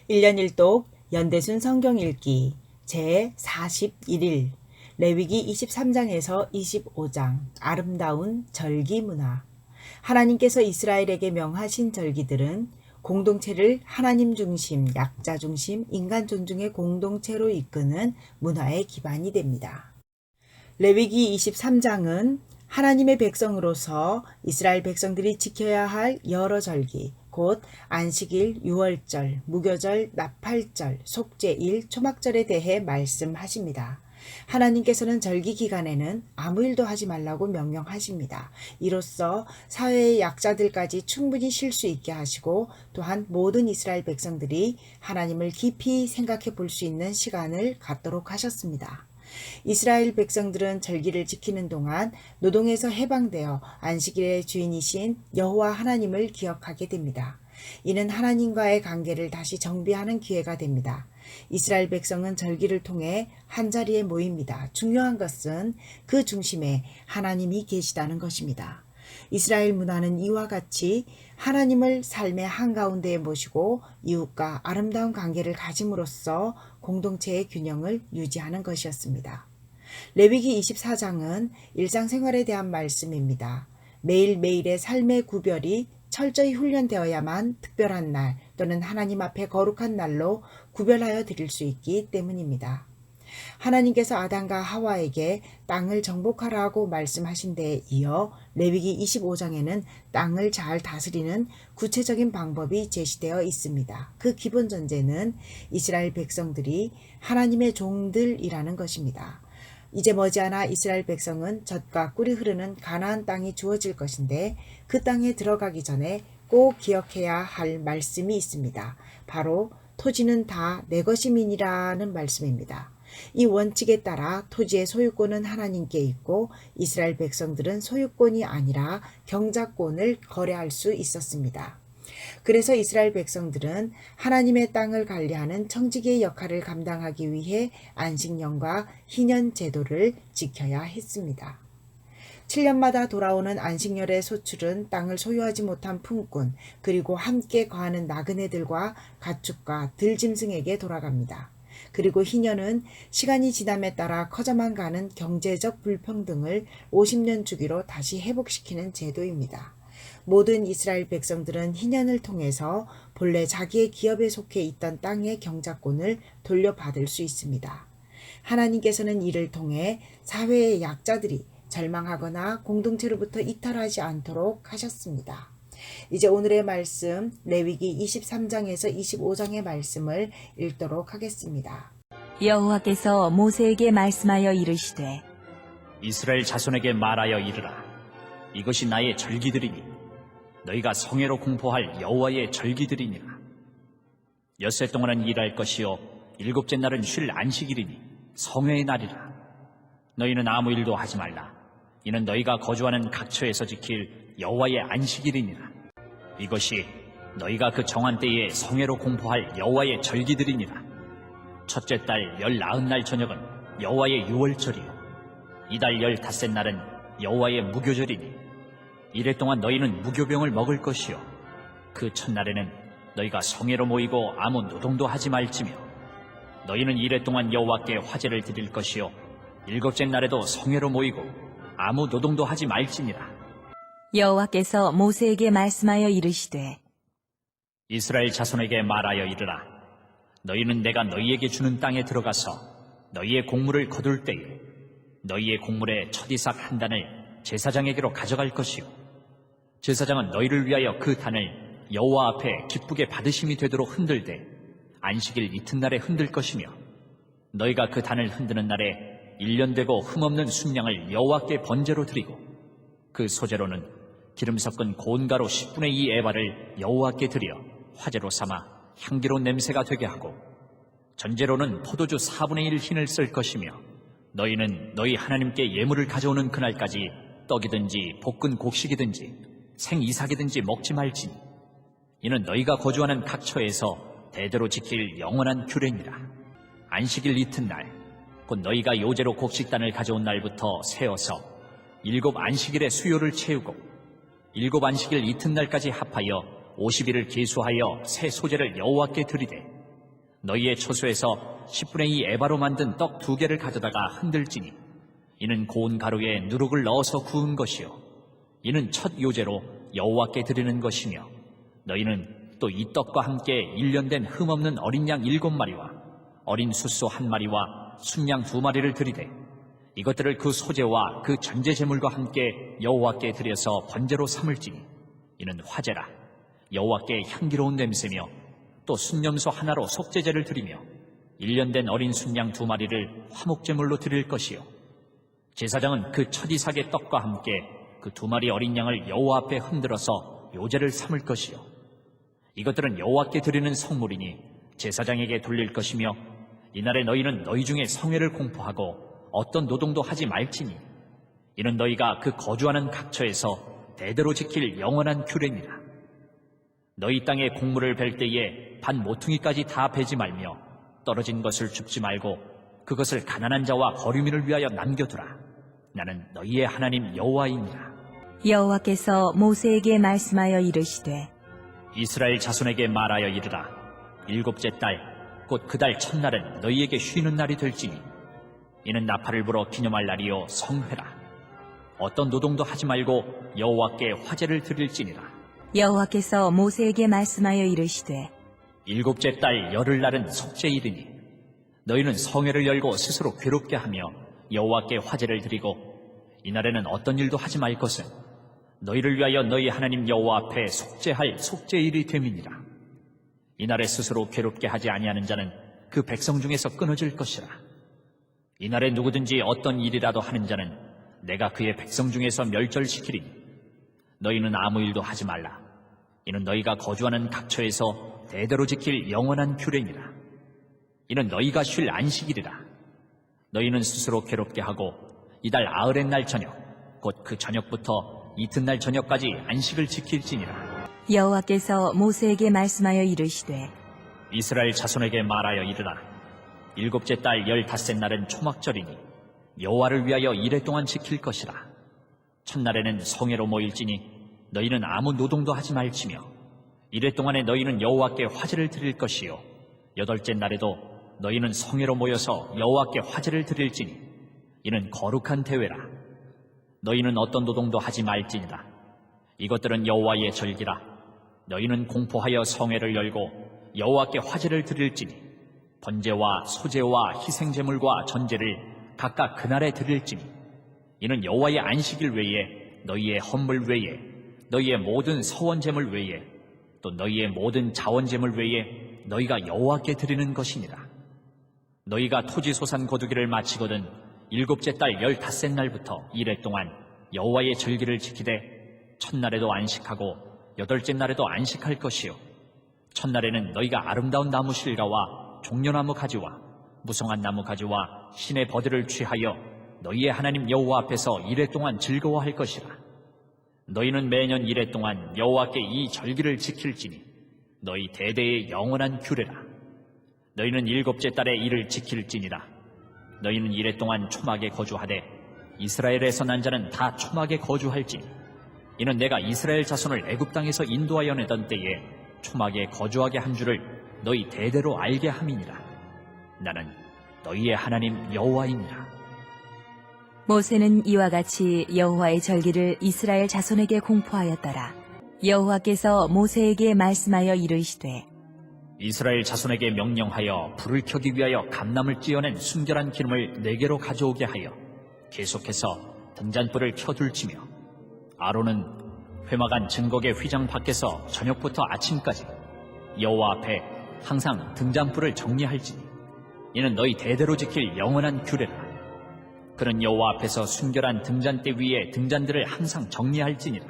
1년 1독 연대순 성경 읽기 제41일 레위기 23장에서 25장 아름다운 절기 문화. 하나님께서 이스라엘에게 명하신 절기들은 공동체를 하나님 중심, 약자 중심, 인간 존중의 공동체로 이끄는 문화의 기반이 됩니다. 레위기 23장은 하나님의 백성으로서 이스라엘 백성들이 지켜야 할 여러 절기, 곧 안식일, 유월절, 무교절, 나팔절, 속죄일, 초막절에 대해 말씀하십니다. 하나님께서는 절기 기간에는 아무 일도 하지 말라고 명령하십니다. 이로써 사회의 약자들까지 충분히 쉴 수 있게 하시고, 또한 모든 이스라엘 백성들이 하나님을 깊이 생각해 볼 수 있는 시간을 갖도록 하셨습니다. 이스라엘 백성들은 절기를 지키는 동안 노동에서 해방되어 안식일의 주인이신 여호와 하나님을 기억하게 됩니다. 이는 하나님과의 관계를 다시 정비하는 기회가 됩니다. 이스라엘 백성은 절기를 통해 한자리에 모입니다. 중요한 것은 그 중심에 하나님이 계시다는 것입니다. 이스라엘 문화는 이와 같이 하나님을 삶의 한가운데에 모시고 이웃과 아름다운 관계를 가짐으로써 공동체의 균형을 유지하는 것이었습니다. 레위기 24장은 일상생활에 대한 말씀입니다. 매일매일의 삶의 구별이 철저히 훈련되어야만 특별한 날 또는 하나님 앞에 거룩한 날로 구별하여 드릴 수 있기 때문입니다. 하나님께서 아담과 하와에게 땅을 정복하라고 말씀하신 데에 이어 레위기 25장에는 땅을 잘 다스리는 구체적인 방법이 제시되어 있습니다. 그 기본 전제는 이스라엘 백성들이 하나님의 종들이라는 것입니다. 이제 머지않아 이스라엘 백성은 젖과 꿀이 흐르는 가나안 땅이 주어질 것인데, 그 땅에 들어가기 전에 꼭 기억해야 할 말씀이 있습니다. 바로 토지는 다 내 것임이니라는 말씀입니다. 이 원칙에 따라 토지의 소유권은 하나님께 있고 이스라엘 백성들은 소유권이 아니라 경작권을 거래할 수 있었습니다. 그래서 이스라엘 백성들은 하나님의 땅을 관리하는 청지기의 역할을 감당하기 위해 안식년과 희년 제도를 지켜야 했습니다. 7년마다 돌아오는 안식년의 소출은 땅을 소유하지 못한 품꾼, 그리고 함께 거하는 나그네들과 가축과 들짐승에게 돌아갑니다. 그리고 희년은 시간이 지남에 따라 커져만 가는 경제적 불평등을 50년 주기로 다시 회복시키는 제도입니다. 모든 이스라엘 백성들은 희년을 통해서 본래 자기의 기업에 속해 있던 땅의 경작권을 돌려받을 수 있습니다. 하나님께서는 이를 통해 사회의 약자들이 절망하거나 공동체로부터 이탈하지 않도록 하셨습니다. 이제 오늘의 말씀 레위기 23장에서 25장의 말씀을 읽도록 하겠습니다. 여호와께서 모세에게 말씀하여 이르시되 이스라엘 자손에게 말하여 이르라. 이것이 나의 절기들이니 너희가 성회로 공포할 여호와의 절기들이니라. 엿새 동안은 일할 것이요 일곱째 날은 쉴 안식일이니 성회의 날이라. 너희는 아무 일도 하지 말라. 이는 너희가 거주하는 각처에서 지킬 여호와의 안식일이니라. 이것이 너희가 그 정한 때에 성회로 공포할 여호와의 절기들이니라. 첫째 달 19날 저녁은 여호와의 유월절이요 이달 15날은 여호와의 무교절이니 이래 동안 너희는 무교병을 먹을 것이요 그 첫날에는 너희가 성회로 모이고 아무 노동도 하지 말지며 너희는 이래 동안 여호와께 화제를 드릴 것이요 일곱째 날에도 성회로 모이고 아무 노동도 하지 말지니라. 여호와께서 모세에게 말씀하여 이르시되 이스라엘 자손에게 말하여 이르라. 너희는 내가 너희에게 주는 땅에 들어가서 너희의 곡물을 거둘 때에 너희의 곡물의 첫 이삭 한 단을 제사장에게로 가져갈 것이요 제사장은 너희를 위하여 그 단을 여호와 앞에 기쁘게 받으심이 되도록 흔들되 안식일 이튿날에 흔들 것이며 너희가 그 단을 흔드는 날에 1년 되고 흠없는 순양을 여호와께 번제로 드리고 그 소제로는 기름 섞은 고운 가루 10분의 2 에바를 여호와께 드려 화제로 삼아 향기로운 냄새가 되게 하고 전제로는 포도주 4분의 1 흰을 쓸 것이며 너희는 너희 하나님께 예물을 가져오는 그날까지 떡이든지 볶은 곡식이든지 생이삭이든지 먹지 말지니 이는 너희가 거주하는 각처에서 대대로 지킬 영원한 규례니라. 안식일 이튿날 곧 너희가 요제로 곡식단을 가져온 날부터 세어서 7 안식일의 수요를 채우고 7 안식일 이튿날까지 합하여 50일을 계수하여 새 소제를 여호와께 드리되 너희의 처소에서 10분의 2 에바로 만든 떡 2개를 가져다가 흔들지니 이는 고운 가루에 누룩을 넣어서 구운 것이요 이는 첫 요제로 여호와께 드리는 것이며 너희는 또 이 떡과 함께 1년 된 흠없는 어린 양 7마리와 어린 숫소 1마리와 순양 2마리를 드리되 이것들을 그 소제와 그 전제 제물과 함께 여호와께 드려서 번제로 삼을지니 이는 화제라 여호와께 향기로운 냄새며 또 순염소 하나로 속죄제를 드리며 1년 된 어린 순양 2마리를 화목제물로 드릴 것이요 제사장은 그 첫 이삭의 떡과 함께 그 2마리 어린 양을 여호와 앞에 흔들어서 요제를 삼을 것이요 이것들은 여호와께 드리는 성물이니 제사장에게 돌릴 것이며 이날에 너희는 너희 중에 성회를 공포하고 어떤 노동도 하지 말지니 이는 너희가 그 거주하는 각처에서 대대로 지킬 영원한 규례니라. 너희 땅에 곡물을 벨 때에 반 모퉁이까지 다 베지 말며 떨어진 것을 줍지 말고 그것을 가난한 자와 거류민을 위하여 남겨두라. 나는 너희의 하나님 여호와이니라. 여호와께서 모세에게 말씀하여 이르시되 이스라엘 자손에게 말하여 이르라. 7째 달 곧 그 달 첫날은 너희에게 쉬는 날이 될지니 이는 나팔을 불어 기념할 날이요 성회라. 어떤 노동도 하지 말고 여호와께 화제를 드릴지니라. 여호와께서 모세에게 말씀하여 이르시되 7째 달 열흘날은 속죄일이니 너희는 성회를 열고 스스로 괴롭게 하며 여호와께 화제를 드리고 이날에는 어떤 일도 하지 말 것은 너희를 위하여 너희 하나님 여호와 앞에 속죄할 속죄일이 됨이니라. 이날에 스스로 괴롭게 하지 아니하는 자는 그 백성 중에서 끊어질 것이라. 이날에 누구든지 어떤 일이라도 하는 자는 내가 그의 백성 중에서 멸절시키리니 너희는 아무 일도 하지 말라. 이는 너희가 거주하는 각처에서 대대로 지킬 영원한 규례니라. 이는 너희가 쉴 안식일이라. 너희는 스스로 괴롭게 하고 이달 아흘의 날 저녁 곧 그 저녁부터 이튿날 저녁까지 안식을 지킬지니라. 여호와께서 모세에게 말씀하여 이르시되 이스라엘 자손에게 말하여 이르라. 7째 달 15날은 초막절이니 여호와를 위하여 1회 동안 지킬 것이라. 첫날에는 성회로 모일지니 너희는 아무 노동도 하지 말지며 1회 동안에 너희는 여호와께 화제를 드릴 것이요 8째 날에도 너희는 성회로 모여서 여호와께 화제를 드릴지니 이는 거룩한 대회라. 너희는 어떤 노동도 하지 말지니라. 이것들은 여호와의 절기라. 너희는 공포하여 성회를 열고 여호와께 화제를 드릴지니 번제와 소제와 희생제물과 전제를 각각 그날에 드릴지니 이는 여호와의 안식일 외에 너희의 헌물 외에 너희의 모든 서원제물 외에 또 너희의 모든 자원제물 외에 너희가 여호와께 드리는 것이니라. 너희가 토지소산 거두기를 마치거든 7째 달 15날부터 1회 동안 여호와의 절기를 지키되 첫날에도 안식하고 8째 날에도 안식할 것이요 첫날에는 너희가 아름다운 나무 실과와 종려나무 가지와 무성한 나무 가지와 신의 버들을 취하여 너희의 하나님 여호와 앞에서 1회 동안 즐거워할 것이라. 너희는 매년 1회 동안 여호와께 이 절기를 지킬지니 너희 대대의 영원한 규례라. 너희는 7째 달에 이를 지킬지니라. 너희는 1회 동안 초막에 거주하되 이스라엘에서 난 자는 다 초막에 거주할지니 이는 내가 이스라엘 자손을 애굽 땅에서 인도하여 내던 때에 초막에 거주하게 한 줄을 너희 대대로 알게 함이니라. 나는 너희의 하나님 여호와이니라. 모세는 이와 같이 여호와의 절기를 이스라엘 자손에게 공포하였더라. 여호와께서 모세에게 말씀하여 이르시되 이스라엘 자손에게 명령하여 불을 켜기 위하여 감람을 찧어낸 순결한 기름을 4개로 가져오게 하여 계속해서 등잔불을 켜둘지며 아론은 회막안 증거계 휘장 밖에서 저녁부터 아침까지 여호와 앞에 항상 등잔불을 정리할지니 이는 너희 대대로 지킬 영원한 규례라. 그는 여호와 앞에서 순결한 등잔대 위에 등잔들을 항상 정리할지니라.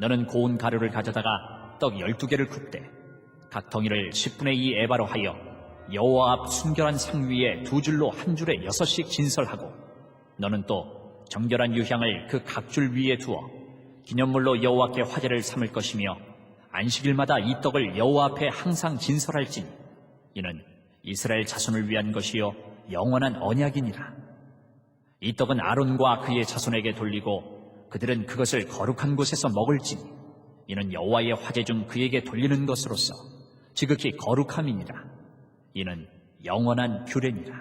너는 고운 가루를 가져다가 떡 12개를 굽되 각 덩이를 10분의 2 에바로 하여 여호와 앞 순결한 상 위에 2줄로 한 줄에 6씩 진설하고 너는 또 정결한 유향을 그 각 줄 위에 두어 기념물로 여호와께 화제를 삼을 것이며 안식일마다 이 떡을 여호와 앞에 항상 진설할지니 이는 이스라엘 자손을 위한 것이요 영원한 언약이니라. 이 떡은 아론과 그의 자손에게 돌리고 그들은 그것을 거룩한 곳에서 먹을지니 이는 여호와의 화제 중 그에게 돌리는 것으로서 지극히 거룩함이니라. 이는 영원한 규례니라.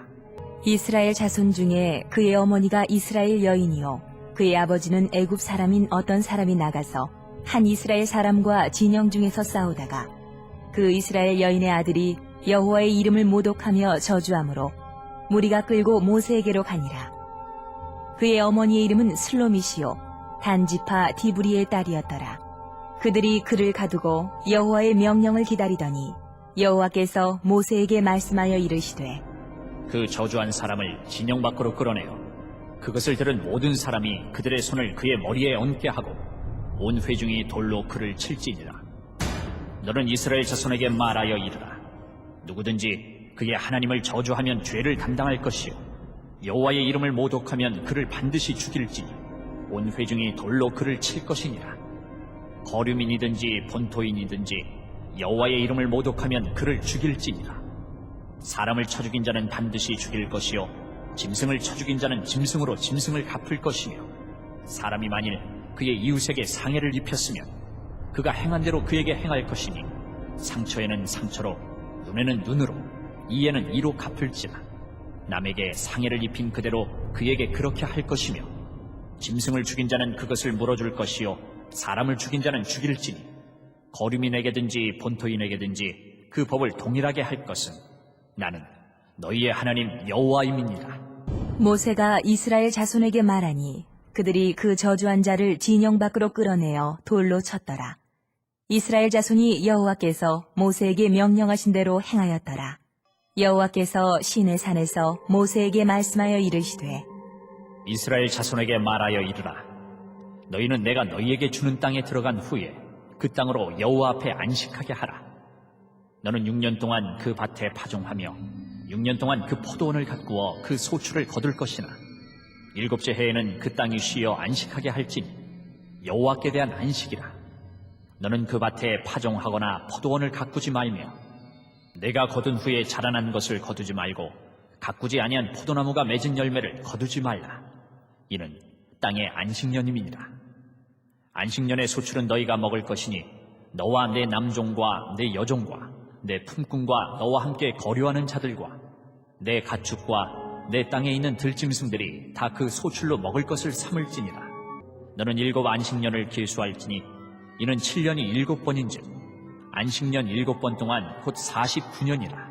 이스라엘 자손 중에 그의 어머니가 이스라엘 여인이요 그의 아버지는 애굽 사람인 어떤 사람이 나가서 한 이스라엘 사람과 진영 중에서 싸우다가 그 이스라엘 여인의 아들이 여호와의 이름을 모독하며 저주함으로 무리가 끌고 모세에게로 가니라. 그의 어머니의 이름은 슬로미시요 단지파 디브리의 딸이었더라. 그들이 그를 가두고 여호와의 명령을 기다리더니 여호와께서 모세에게 말씀하여 이르시되 그 저주한 사람을 진영 밖으로 끌어내어 그것을 들은 모든 사람이 그들의 손을 그의 머리에 얹게 하고 온 회중이 돌로 그를 칠지니라. 너는 이스라엘 자손에게 말하여 이르라. 누구든지 그의 하나님을 저주하면 죄를 감당할 것이요 여호와의 이름을 모독하면 그를 반드시 죽일지니 온 회중이 돌로 그를 칠 것이니라. 거류민이든지 본토인이든지 여호와의 이름을 모독하면 그를 죽일지니라. 사람을 쳐 죽인 자는 반드시 죽일 것이요 짐승을 쳐 죽인 자는 짐승으로 짐승을 갚을 것이며 사람이 만일 그의 이웃에게 상해를 입혔으면 그가 행한 대로 그에게 행할 것이니 상처에는 상처로 눈에는 눈으로 이에는 이로 갚을지라. 남에게 상해를 입힌 그대로 그에게 그렇게 할 것이며 짐승을 죽인 자는 그것을 물어줄 것이요 사람을 죽인 자는 죽일지니 거류민에게든지 본토인에게든지 그 법을 동일하게 할 것은 나는 너희의 하나님 여호와임이니라. 모세가 이스라엘 자손에게 말하니 그들이 그 저주한 자를 진영 밖으로 끌어내어 돌로 쳤더라. 이스라엘 자손이 여호와께서 모세에게 명령하신 대로 행하였더라. 여호와께서 시내 산에서 모세에게 말씀하여 이르시되 이스라엘 자손에게 말하여 이르라. 너희는 내가 너희에게 주는 땅에 들어간 후에 그 땅으로 여호와 앞에 안식하게 하라. 너는 6년 동안 그 밭에 파종하며 6년 동안 그 포도원을 가꾸어 그 소출을 거둘 것이나 7째 해에는 그 땅이 쉬어 안식하게 할지니 여호와께 대한 안식이라. 너는 그 밭에 파종하거나 포도원을 가꾸지 말며 내가 거둔 후에 자라난 것을 거두지 말고 가꾸지 아니한 포도나무가 맺은 열매를 거두지 말라. 이는 땅의 안식년임이니라. 안식년의 소출은 너희가 먹을 것이니 너와 내 남종과 내 여종과 내 품꾼과 너와 함께 거류하는 자들과 내 가축과 내 땅에 있는 들짐승들이 다 그 소출로 먹을 것을 삼을지니라. 너는 7 안식년을 계수할지니 이는 7년이 7번인즉 안식년 7번 동안 곧 49년이라.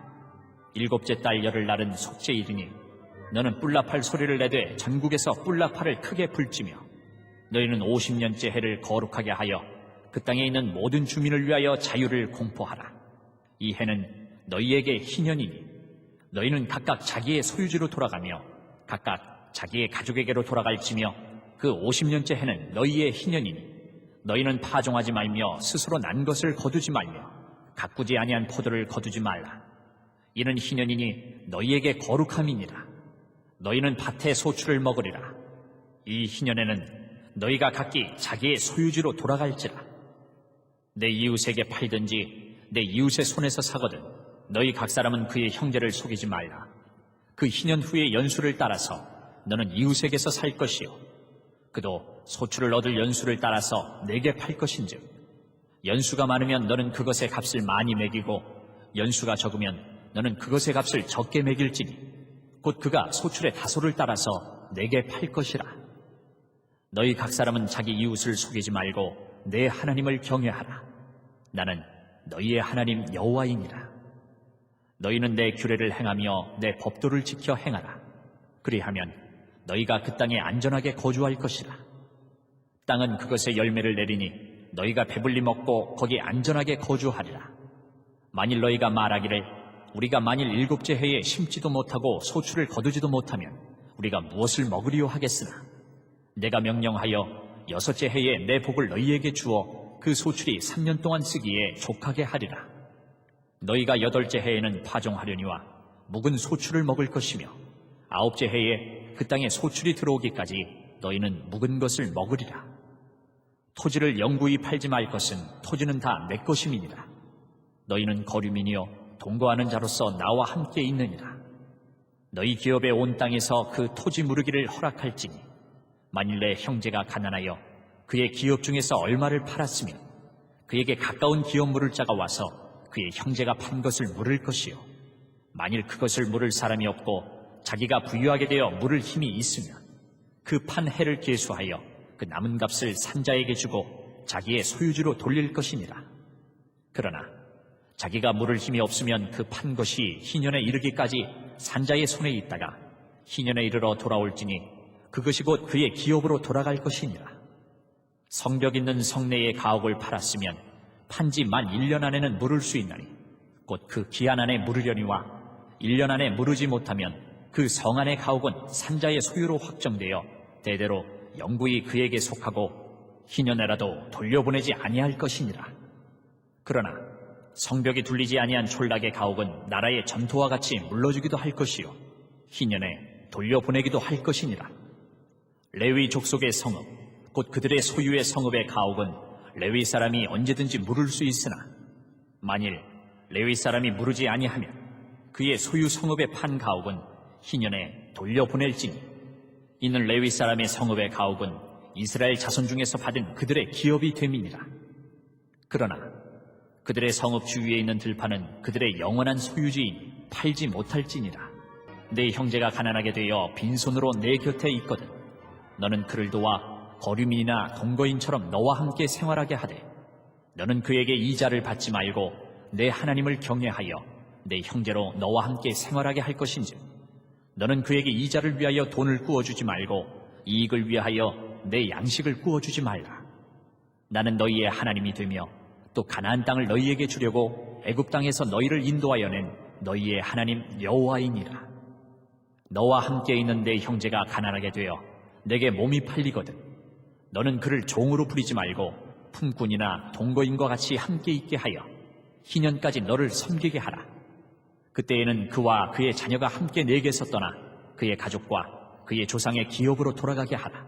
7째 달 열흘 날은 속죄일이니 너는 뿔나팔 소리를 내되 전국에서 뿔나팔을 크게 불지며 너희는 50년째 해를 거룩하게 하여 그 땅에 있는 모든 주민을 위하여 자유를 공포하라. 이 해는 너희에게 희년이니 너희는 각각 자기의 소유지로 돌아가며 각각 자기의 가족에게로 돌아갈지며 그 50년째 해는 너희의 희년이니 너희는 파종하지 말며 스스로 난 것을 거두지 말며 가꾸지 아니한 포도를 거두지 말라. 이는 희년이니 너희에게 거룩함이니라. 너희는 밭의 소출을 먹으리라. 이 희년에는 너희가 각기 자기의 소유지로 돌아갈지라. 내 이웃에게 팔든지 내 이웃의 손에서 사거든 너희 각 사람은 그의 형제를 속이지 말라. 그 희년 후의 연수를 따라서 너는 이웃에게서 살 것이요 그도 소출을 얻을 연수를 따라서 내게 팔 것인즉 연수가 많으면 너는 그것의 값을 많이 매기고 연수가 적으면 너는 그것의 값을 적게 매길지니 곧 그가 소출의 다소를 따라서 내게 팔 것이라. 너희 각 사람은 자기 이웃을 속이지 말고 내 하나님을 경외하라. 나는 너희의 하나님 여호와이니라. 너희는 내 규례를 행하며 내 법도를 지켜 행하라. 그리하면 너희가 그 땅에 안전하게 거주할 것이라. 땅은 그것의 열매를 내리니 너희가 배불리 먹고 거기 안전하게 거주하리라. 만일 너희가 말하기를 우리가 만일 7째 해에 심지도 못하고 소출을 거두지도 못하면 우리가 무엇을 먹으리요 하겠으나 내가 명령하여 6째 해에 내 복을 너희에게 주어 그 소출이 3년 동안 쓰기에 족하게 하리라. 너희가 8째 해에는 파종하려니와 묵은 소출을 먹을 것이며 9째 해에 그 땅에 소출이 들어오기까지 너희는 묵은 것을 먹으리라. 토지를 영구히 팔지 말 것은 토지는 다 내 것임이니라. 너희는 거류민이요 동거하는 자로서 나와 함께 있느니라. 너희 기업의 온 땅에서 그 토지 무르기를 허락할지니 만일 내 형제가 가난하여 그의 기업 중에서 얼마를 팔았으면 그에게 가까운 기업 물을 자가 와서 그의 형제가 판 것을 물을 것이요 만일 그것을 물을 사람이 없고 자기가 부유하게 되어 물을 힘이 있으면 그 판 해를 계수하여 그 남은 값을 산자에게 주고 자기의 소유주로 돌릴 것이니라. 그러나 자기가 물을 힘이 없으면 그 판 것이 희년에 이르기까지 산자의 손에 있다가 희년에 이르러 돌아올지니 그것이 곧 그의 기업으로 돌아갈 것이니라. 성벽 있는 성내의 가옥을 팔았으면 판지 만 1년 안에는 물을 수 있나니 곧 그 기한 안에 물으려니와 1년 안에 물으지 못하면 그 성 안의 가옥은 산자의 소유로 확정되어 대대로 영구히 그에게 속하고 희년에라도 돌려보내지 아니할 것이니라. 그러나 성벽이 둘리지 아니한 촌락의 가옥은 나라의 전토와 같이 물러주기도 할 것이요 희년에 돌려보내기도 할 것이니라. 레위 족속의 성읍 곧 그들의 소유의 성읍의 가옥은 레위 사람이 언제든지 물을 수 있으나 만일 레위 사람이 물으지 아니하면 그의 소유 성읍의 판 가옥은 희년에 돌려보낼지니 이는 레위 사람의 성읍의 가옥은 이스라엘 자손 중에서 받은 그들의 기업이 됨이니라. 그러나 그들의 성읍 주위에 있는 들판은 그들의 영원한 소유지이니 팔지 못할지니라. 내 형제가 가난하게 되어 빈손으로 내 곁에 있거든 너는 그를 도와 거류민이나 동거인처럼 너와 함께 생활하게 하되 너는 그에게 이자를 받지 말고 내 하나님을 경외하여 내 형제로 너와 함께 생활하게 할 것인즉 너는 그에게 이자를 위하여 돈을 구워주지 말고 이익을 위하여 내 양식을 구워주지 말라. 나는 너희의 하나님이 되며 또 가나안 땅을 너희에게 주려고 애굽 땅에서 너희를 인도하여 낸 너희의 하나님 여호와이니라. 너와 함께 있는 내 형제가 가난하게 되어 내게 몸이 팔리거든 너는 그를 종으로 부리지 말고 품꾼이나 동거인과 같이 함께 있게 하여 희년까지 너를 섬기게 하라. 그때에는 그와 그의 자녀가 함께 내게서 떠나 그의 가족과 그의 조상의 기업으로 돌아가게 하라.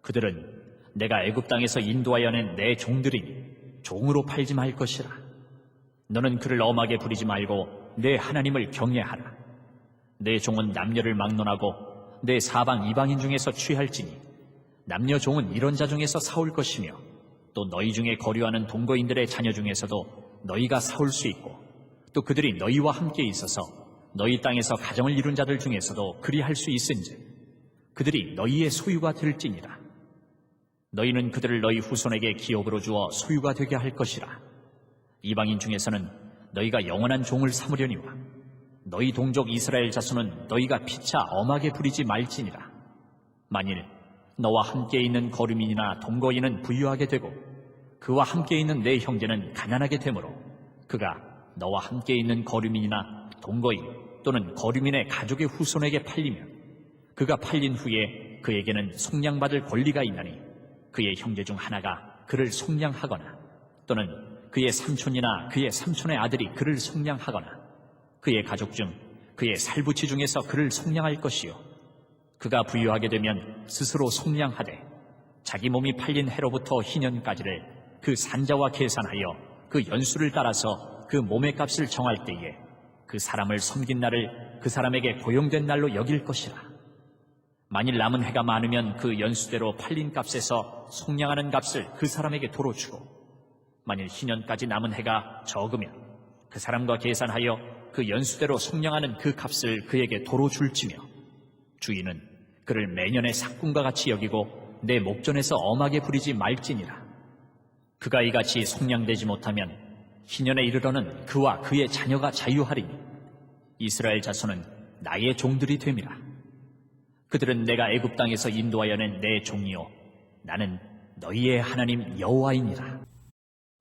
그들은 내가 애굽 땅에서 인도하여 낸 내 종들이니 종으로 팔지 말 것이라. 너는 그를 엄하게 부리지 말고 내 하나님을 경외하라. 내 종은 남녀를 막론하고 내 사방 이방인 중에서 취할지니 남녀 종은 이런 자 중에서 사올 것이며 또 너희 중에 거류하는 동거인들의 자녀 중에서도 너희가 사올 수 있고 또 그들이 너희와 함께 있어서 너희 땅에서 가정을 이룬 자들 중에서도 그리할 수 있은즉 그들이 너희의 소유가 될지니라. 너희는 그들을 너희 후손에게 기업으로 주어 소유가 되게 할 것이라. 이방인 중에서는 너희가 영원한 종을 삼으려니와 너희 동족 이스라엘 자손은 너희가 피차 엄하게 부리지 말지니라. 만일 너와 함께 있는 거류민이나 동거인은 부유하게 되고 그와 함께 있는 내 형제는 가난하게 되므로 그가 너와 함께 있는 거류민이나 동거인 또는 거류민의 가족의 후손에게 팔리면 그가 팔린 후에 그에게는 속량받을 권리가 있나니 그의 형제 중 하나가 그를 속량하거나 또는 그의 삼촌이나 그의 삼촌의 아들이 그를 속량하거나 그의 가족 중 그의 살부치 중에서 그를 속량할 것이요 그가 부유하게 되면 스스로 속량하되 자기 몸이 팔린 해로부터 희년까지를 그 산자와 계산하여 그 연수를 따라서 그 몸의 값을 정할 때에 그 사람을 섬긴 날을 그 사람에게 고용된 날로 여길 것이라. 만일 남은 해가 많으면 그 연수대로 팔린 값에서 속량하는 값을 그 사람에게 도로 주고 만일 희년까지 남은 해가 적으면 그 사람과 계산하여 그 연수대로 속량하는 그 값을 그에게 도로 줄지며 주인은 그를 매년의 삭군과 같이 여기고 내 목전에서 엄하게 부리지 말지니라. 그가 이같이 속량되지 못하면 희년에 이르러는 그와 그의 자녀가 자유하리니 이스라엘 자손은 나의 종들이 됨이라. 그들은 내가 애굽 땅에서 인도하여 낸 내 종이요 나는 너희의 하나님 여호와이니라.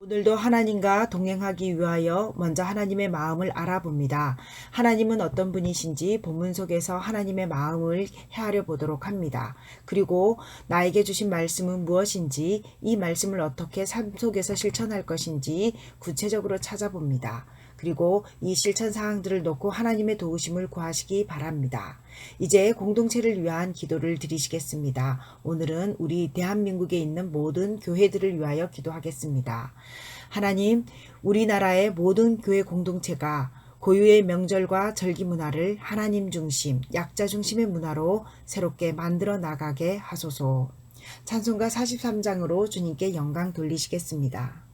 오늘도 하나님과 동행하기 위하여 먼저 하나님의 마음을 알아봅니다. 하나님은 어떤 분이신지 본문 속에서 하나님의 마음을 헤아려 보도록 합니다. 그리고 나에게 주신 말씀은 무엇인지 이 말씀을 어떻게 삶 속에서 실천할 것인지 구체적으로 찾아봅니다. 그리고 이 실천 사항들을 놓고 하나님의 도우심을 구하시기 바랍니다. 이제 공동체를 위한 기도를 드리시겠습니다. 오늘은 우리 대한민국에 있는 모든 교회들을 위하여 기도하겠습니다. 하나님, 우리나라의 모든 교회 공동체가 고유의 명절과 절기 문화를 하나님 중심, 약자 중심의 문화로 새롭게 만들어 나가게 하소서. 찬송가 43장으로 주님께 영광 돌리시겠습니다.